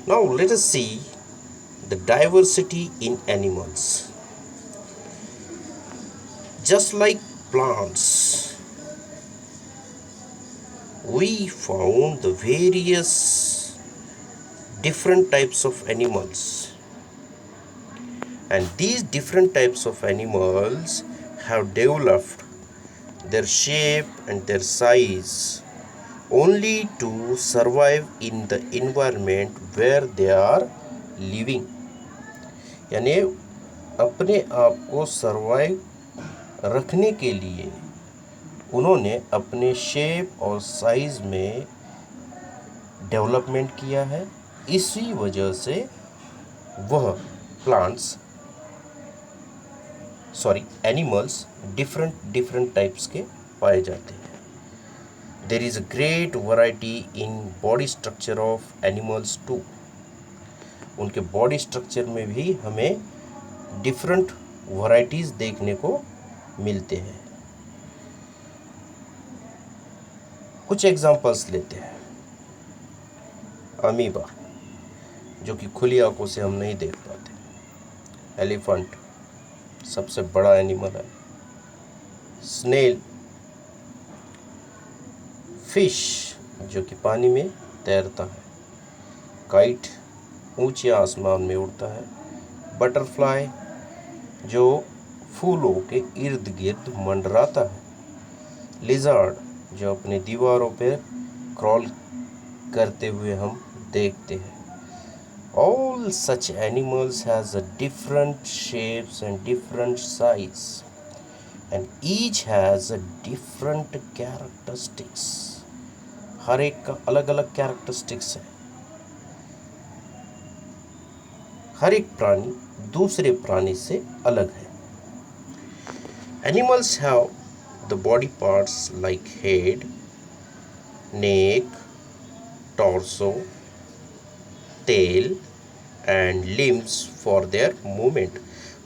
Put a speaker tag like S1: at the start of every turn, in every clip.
S1: Now let us see the diversity in animals. Just like plants, we found the various different types of animals, and these different types of animals have developed their shape and their size only to survive in the environment where they are living. यानी अपने आप को survive रखने के लिए उन्होंने अपने shape और साइज में डेवलपमेंट किया है। इसी वजह से वह एनिमल्स डिफरेंट टाइप्स के पाए जाते हैं। There is a great variety in body structure of animals too. उनके बॉडी स्ट्रक्चर में भी हमें डिफरेंट वैरायटीज़ देखने को मिलते हैं। कुछ एग्जांपल्स लेते हैं। अमीबा, जो कि खुली आंखों से हम नहीं देख पाते। एलिफेंट सबसे बड़ा एनिमल है। स्नेल, फिश जो कि पानी में तैरता है। काइट ऊंचे आसमान में उड़ता है। बटरफ्लाई जो फूलों के इर्द गिर्द मंडराता है। लिजर्ड जो अपनी दीवारों पर क्रॉल करते हुए हम देखते हैं। All such animals has a different shapes and different size, and each has a different characteristics. हर एक का अलग अलग कैरेक्टरिस्टिक्स है। हर एक प्राणी दूसरे प्राणी से अलग है। Animals have the body parts like head, neck, torso, tail and limbs for their movement.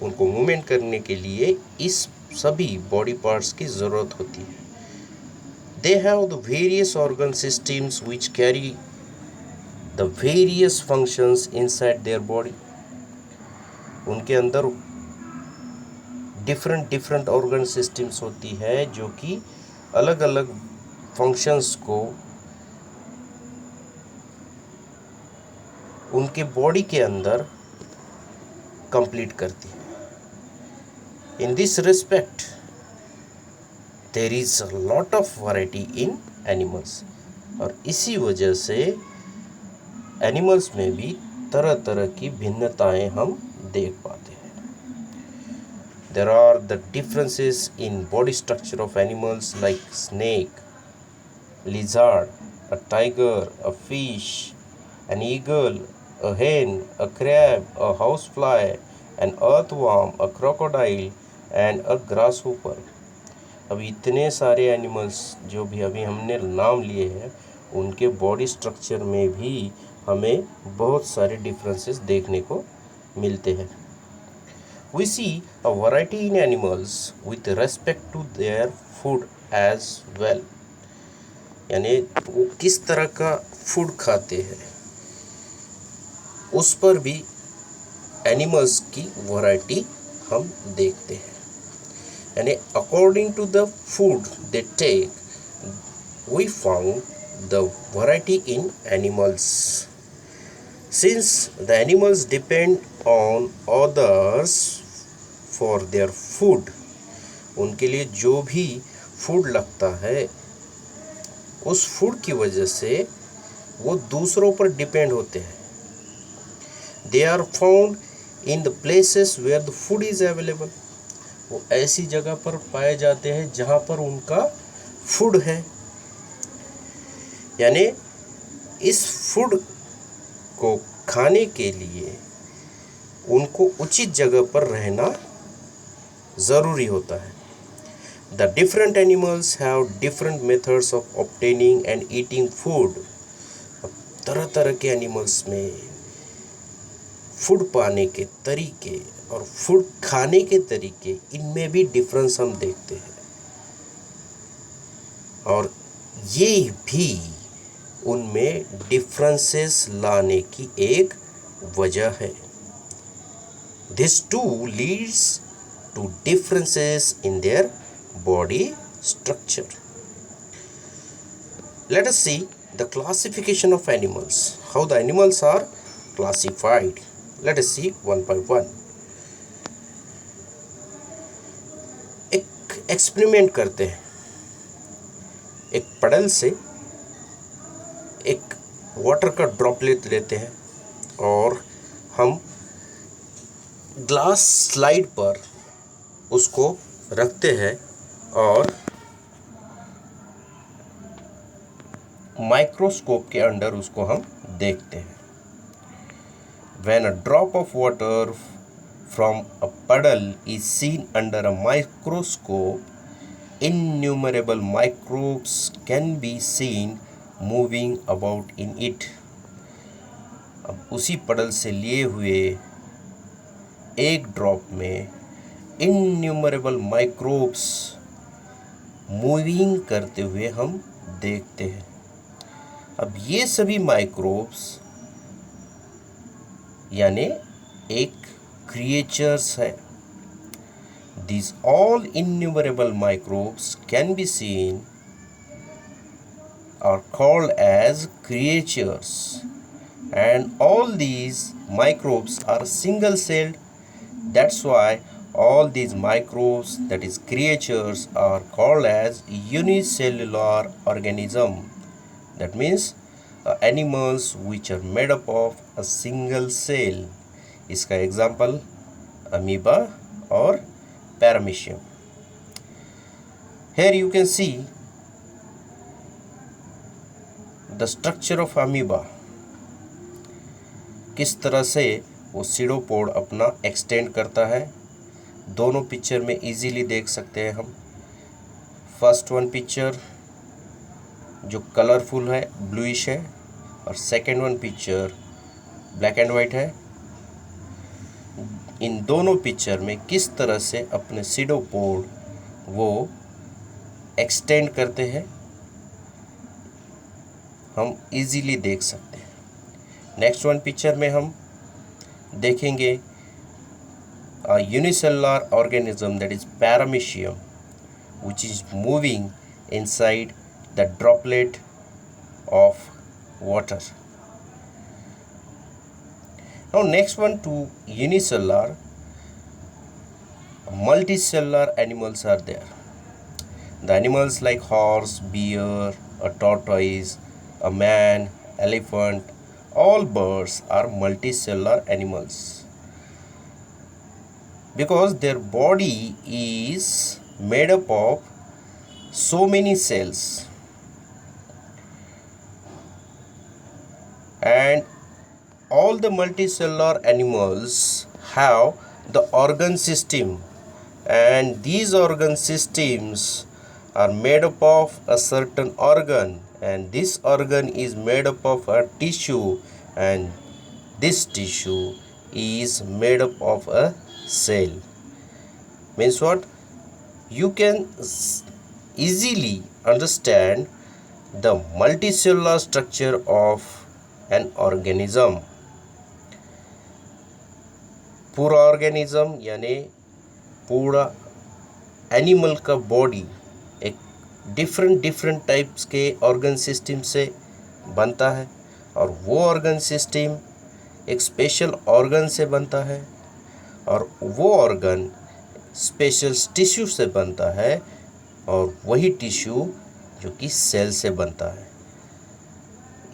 S1: उनको मूवमेंट करने के लिए इस सभी बॉडी पार्ट्स की ज़रूरत होती है। They have the various organ systems which carry the various functions inside their body. उनके अंदर डिफरेंट ऑर्गन सिस्टम्स होती है जो कि अलग अलग फंक्शंस को उनके बॉडी के अंदर कंप्लीट करती है। In this respect there is a lot of variety in animals, और इसी वजह से एनिमल्स में भी तरह तरह की भिन्नताएं हम देख पाते हैं। There are the differences in body structure of animals like snake, lizard, a tiger, a fish, an eagle, a hen, a crab, a housefly, an earthworm, a crocodile and a grasshopper. अब इतने सारे animals जो भी अभी हमने नाम लिए हैं उनके बॉडी स्ट्रक्चर में भी हमें बहुत सारे डिफरेंसेस देखने को मिलते हैं। We see a variety in animals with respect to their food as well. यानी वो किस तरह का फूड खाते हैं उस पर भी एनिमल्स की वैरायटी हम देखते हैं। यानी according to the food they take we found the variety in animals. Since the animals depend on others for their food, उनके लिए जो भी फूड लगता है उस फूड की वजह से वो दूसरों पर डिपेंड होते हैं। They are found in the places where the food is available. वो ऐसी जगह पर पाए जाते हैं जहाँ पर उनका फूड है। यानी इस फूड को खाने के लिए उनको उचित जगह पर रहना ज़रूरी होता है। The different animals have different methods of obtaining and eating food. तरह तरह के एनिमल्स में फूड पाने के तरीके और फूड खाने के तरीके इनमें भी डिफरेंस हम देखते हैं, और ये भी उनमें डिफरेंसेस लाने की एक वजह है. This too leads to differences in their body structure. Let us see the classification of animals. How the animals are classified. Let us see one by one. एक एक्सपेरिमेंट करते हैं. एक पडल से एक वाटर का ड्रॉपलेट लेते हैं और हम ग्लास स्लाइड पर उसको रखते हैं और माइक्रोस्कोप के अंदर उसको हम देखते हैं. When a drop of water from a puddle is seen under a microscope, innumerable microbes can be seen moving about in it. अब उसी पडल से लिए हुए एक ड्रॉप में इन्यूमरेबल माइक्रोब्स मूविंग करते हुए हम देखते हैं. अब ये सभी माइक्रोब्स यानी एक क्रिएचर्स है. These all innumerable microbes can be seen are called as creatures, and all these microbes are single celled. That's why all these microbes, that is creatures, are called as unicellular organism. That means animals which are made up of a single cell. इसका example amoeba और paramecium. Here you can see the structure of amoeba. किस तरह से वो सीडोपोड अपना extend करता है. दोनों पिक्चर में इजीली देख सकते हैं हम. फर्स्ट वन पिक्चर जो कलरफुल है, ब्लूइश है, और second one picture black and white है. इन दोनों पिक्चर में किस तरह से अपने सीडोपोड वो एक्सटेंड करते हैं हम इजीली देख सकते हैं. नेक्स्ट वन पिक्चर में हम देखेंगे a unicellular organism, that is paramecium, which is moving inside the droplet of water. Now next one to unicellular, multicellular animals are there. The animals like horse, bear, a tortoise, a man, elephant, all birds are multicellular animals because their body is made up of so many cells, and all the multicellular animals have the organ system, and these organ systems are made up of a certain organ, and this organ is made up of a tissue, and this tissue is made up of a cell. Means what? You can easily understand the multicellular structure of an organism. पूरा organism यानी पूरा animal का body एक different types के organ system से बनता है, और वो ऑर्गन सिस्टम एक स्पेशल ऑर्गन से बनता है, और वो ऑर्गन स्पेशल टिश्यू से बनता है, और वही टिश्यू जो कि सेल से बनता है.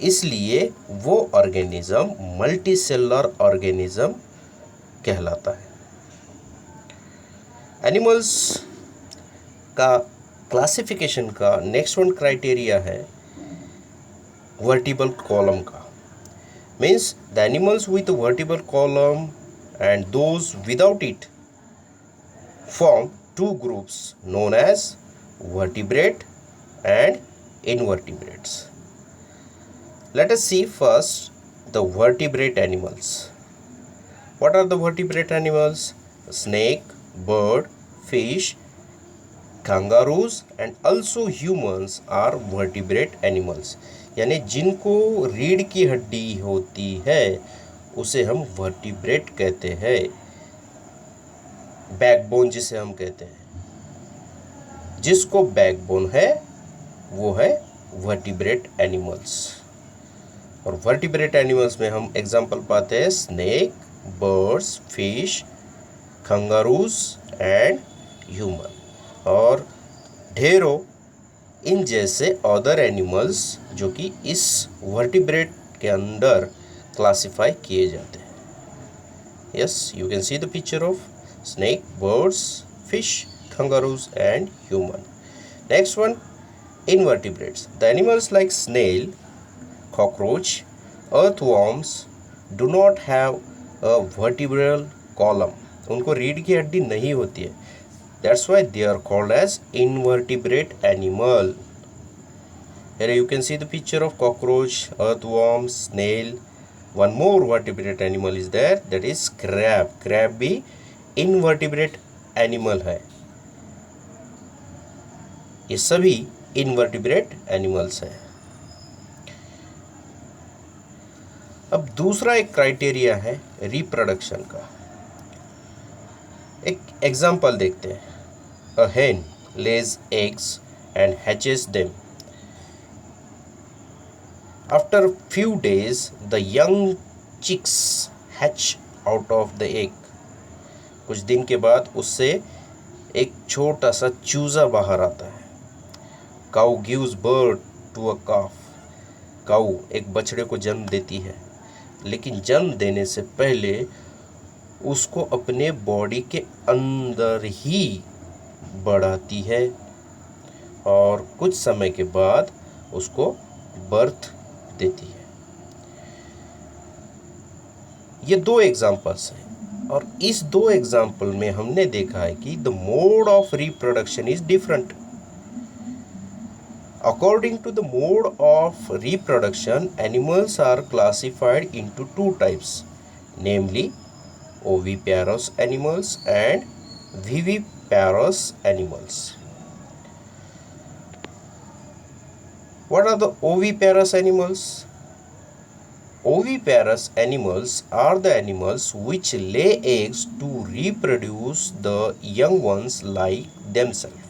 S1: इसलिए वो ऑर्गेनिज्म मल्टीसेलुलर ऑर्गेनिज्म कहलाता है. एनिमल्स का क्लासिफिकेशन का नेक्स्ट वन क्राइटेरिया है वर्टिबल कॉलम का. Means the animals with vertebral column and those without it form two groups known as vertebrate and invertebrates. Let us see first the vertebrate animals. What are the vertebrate animals? Snake, bird, fish, kangaroos and also humans are vertebrate animals. यानी जिनको रीढ़ की हड्डी होती है उसे हम vertebrate कहते हैं, बैकबोन जिसे हम कहते हैं। जिसको बैकबोन है वो है वर्टिब्रेट एनिमल्स। और वर्टिब्रेट एनिमल्स में हम एग्जांपल पाते हैं snake, birds, fish, kangaroos and human, और ढेरों इन जैसे अदर एनिमल्स जो कि इस वर्टिब्रेट के अंदर क्लासिफाई किए जाते हैं। Yes, you can see the picture of snake, birds, fish, kangaroos and human. Next one, invertebrates. The animals like snail, cockroach, earthworms do not have a vertebral column. उनको रीढ़ की हड्डी नहीं होती है. That's why they are called as invertebrate animal. Here you can see the picture of cockroach, earthworm, snail. One more vertebrate animal is there, that is crab. Crab भी invertebrate animal है। ये सभी इनवर्टिब्रेट एनिमल्स हैं। अब दूसरा एक criteria है reproduction का। एक एग्जांपल देखते हैं। अ hen lays eggs and hatches them. After few days, the young chicks hatch out of the egg. कुछ दिन के बाद उससे एक छोटा सा चूजा बाहर आता है। काऊ गिव्स बर्थ टू अ काफ। काऊ एक बछड़े को जन्म देती है, लेकिन जन्म देने से पहले उसको अपने बॉडी के अंदर ही बढ़ाती है और कुछ समय के बाद उसको बर्थ देती है। ये दो एग्जाम्पल्स हैं, और इस दो एग्जाम्पल में हमने देखा है कि the mode of reproduction is different. According to the mode of reproduction, animals are classified into two types, namely oviparous animals and viviparous animals. What are the oviparous animals? Oviparous animals are the animals which lay eggs to reproduce the young ones like themselves.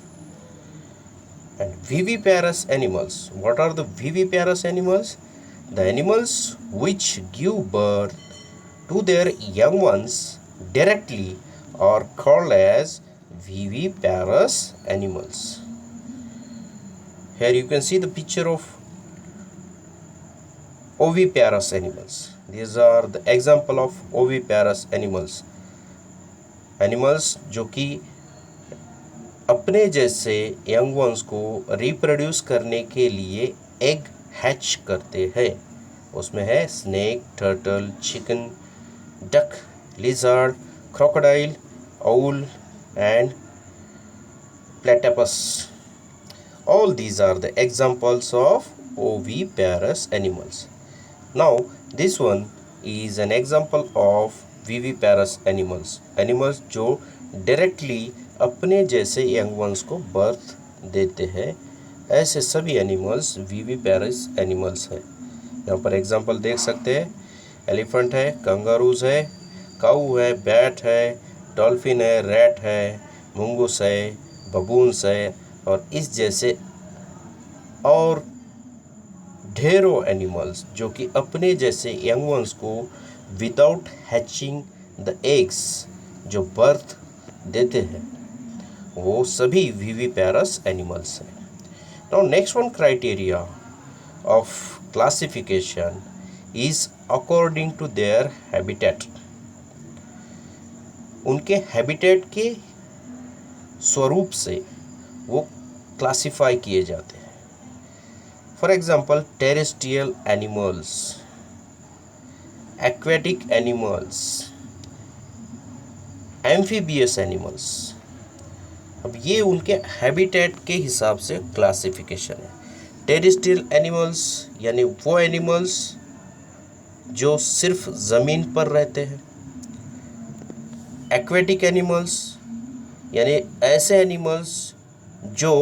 S1: And viviparous animals. What are the viviparous animals? The animals which give birth to their young ones directly are called as viviparous animals. Here you can see the picture of oviparous animals. These are the example of oviparous animals. Animals जो कि अपने जैसे young ones को reproduce करने के लिए egg hatch करते हैं। उसमें है snake, turtle, chicken, duck, lizard, crocodile, owl and platypus. All these are the examples of oviparous animals. Now this one is an example of viviparous animals. Animals जो directly अपने जैसे young ones को birth देते हैं, ऐसे सभी animals viviparous animals है। यहाँ पर example देख सकते हैं, elephant है, kangaroos है, cow है, bat है, dolphin है, rat है, mongoose है, baboons है, और इस जैसे और ढेरों एनिमल्स जो कि अपने जैसे यंग वंस को विदाउट हैचिंग द एग्स जो बर्थ देते हैं, वो सभी विविपेरस एनिमल्स हैं। Now next one criteria of classification is according to their habitat. उनके हैबिटेट के स्वरूप से वो क्लासिफाई किए जाते हैं। For example terrestrial animals, aquatic animals, amphibious animals. अब ये उनके हैबिटेट के हिसाब से क्लासिफिकेशन है। टेरेस्ट्रियल एनिमल्स यानी वो एनिमल्स जो सिर्फ ज़मीन पर रहते हैं। एक्वेटिक एनिमल्स यानी ऐसे एनिमल्स जो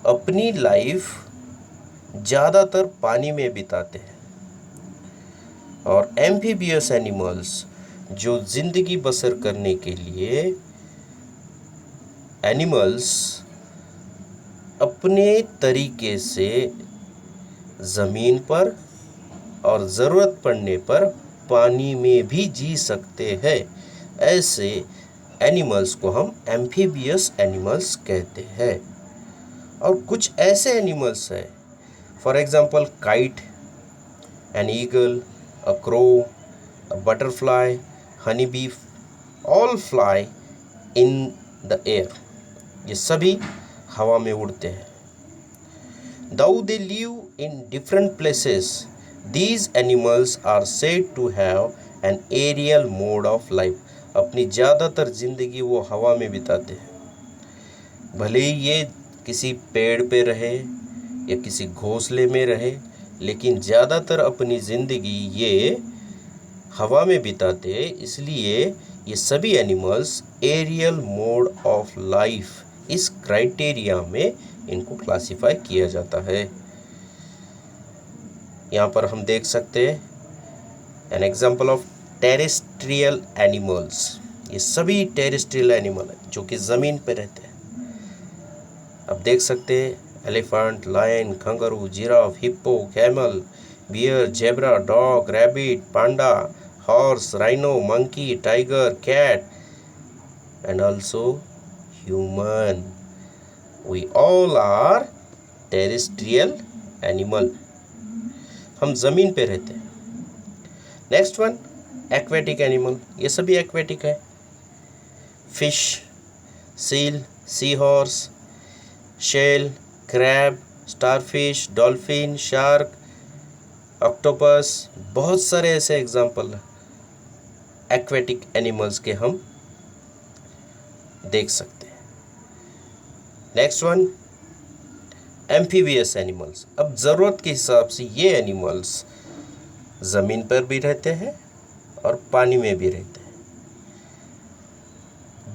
S1: अपनी लाइफ ज़्यादातर पानी में बिताते हैं। और एम्फीबियस एनिमल्स जो ज़िंदगी बसर करने के लिए एनिमल्स अपने तरीके से ज़मीन पर और ज़रूरत पड़ने पर पानी में भी जी सकते हैं। ऐसे एनिमल्स को हम एम्फीबियस एनिमल्स कहते हैं। और कुछ ऐसे एनिमल्स हैं, for example kite, an eagle, a crow, a butterfly, honey bee, all fly in the air. ये सभी हवा में उड़ते हैं। Though they live in different places, these animals are said to have an aerial mode of life. अपनी ज़्यादातर ज़िंदगी वो हवा में बिताते हैं। भले ही ये किसी पेड़ पे रहे या किसी घोंसले में रहे, लेकिन ज़्यादातर अपनी ज़िंदगी ये हवा में बिताते हैं। इसलिए ये सभी animals aerial mode of life, इस क्राइटेरिया में इनको क्लासिफाई किया जाता है। यहाँ पर हम देख सकते हैं an example of terrestrial animals. ये सभी टेरेस्ट्रियल एनिमल हैं जो कि ज़मीन पर रहते हैं। अब देख सकते हैं elephant, lion, kangaroo, giraffe, hippo, camel, bear, zebra, dog, rabbit, panda, horse, rhino, monkey, tiger, cat and also human. We all are terrestrial animal. हम ज़मीन पे रहते हैं। Next one aquatic animal. ये सभी एक्वेटिक है। Fish, seal, sea horse, shell, crab, starfish, dolphin, shark, octopus, बहुत सारे ऐसे एग्जाम्पल एक्वेटिक एनिमल्स के हम देख सकते हैं। Next one amphibious animals. अब ज़रूरत के हिसाब से ये एनिमल्स ज़मीन पर भी रहते हैं और पानी में भी रहते हैं।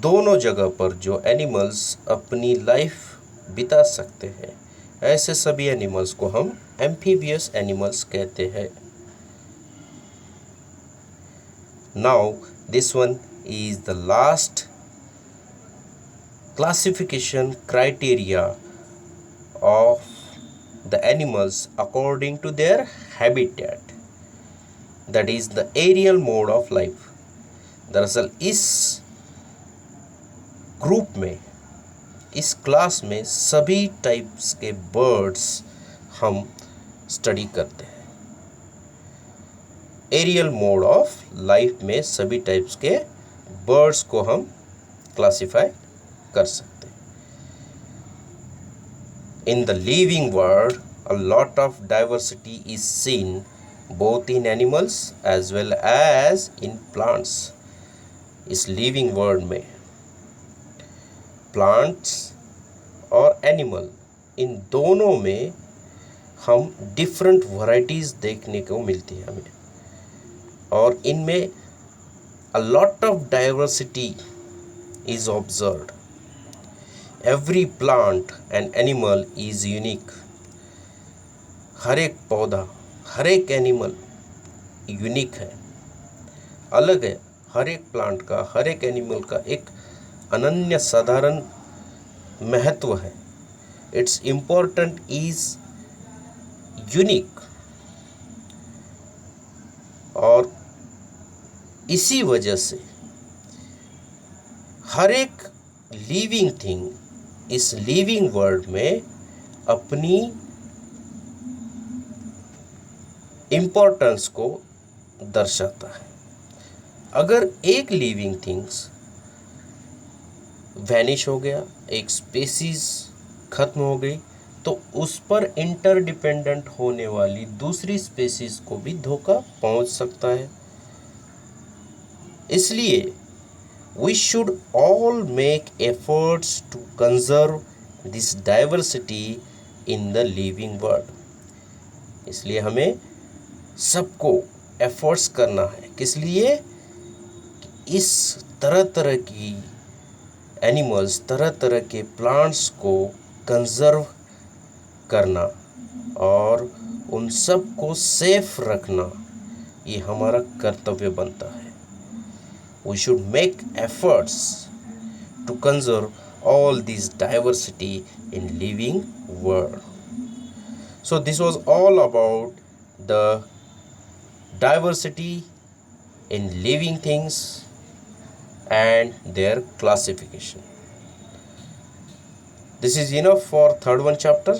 S1: दोनों जगह पर जो एनिमल्स अपनी लाइफ बिता सकते हैं, ऐसे सभी एनिमल्स को हम एम्फीबियस एनिमल्स कहते हैं। Now this one is the last classification criteria of the animals according to their habitat, that is the aerial mode of life. दरअसल इस ग्रुप में, इस क्लास में सभी टाइप्स के बर्ड्स हम स्टडी करते हैं। एरियल मोड ऑफ लाइफ में सभी टाइप्स के बर्ड्स को हम क्लासिफाई कर सकते हैं। In the living world a lot of diversity is seen both in animals as well as in plants. इस लिविंग वर्ल्ड में प्लांट्स और एनिमल, इन दोनों में हम डिफरेंट वैरायटीज देखने को मिलती है हमें, और इनमें अ lot of diversity is observed. Every plant and animal is unique. हर एक पौधा, हर एक एनिमल यूनिक है, अलग है। हर एक प्लांट का, हर एक एनिमल का एक अनन्य साधारण महत्व है। It's important is unique. और इसी वजह से हर एक लिविंग थिंग इस लिविंग वर्ल्ड में अपनी इम्पोर्टेंस को दर्शाता है। अगर एक लिविंग थिंग्स वैनिश हो गया, एक स्पेसीज खत्म हो गई, तो उस पर इंटरडिपेंडेंट होने वाली दूसरी स्पेसीज को भी धोखा पहुंच सकता है। इसलिए we should all make efforts to conserve this diversity in the living world. इसलिए हमें सबको एफर्ट्स करना है। किस लिए? इस तरह तरह की एनिमल्स, तरह तरह के प्लांट्स को कंजर्व करना और उन सब को सेफ रखना ये हमारा कर्तव्य बनता है. We should make efforts to conserve all this diversity in living world. So this was all about the diversity in living things and their classification. This is enough for third one chapter.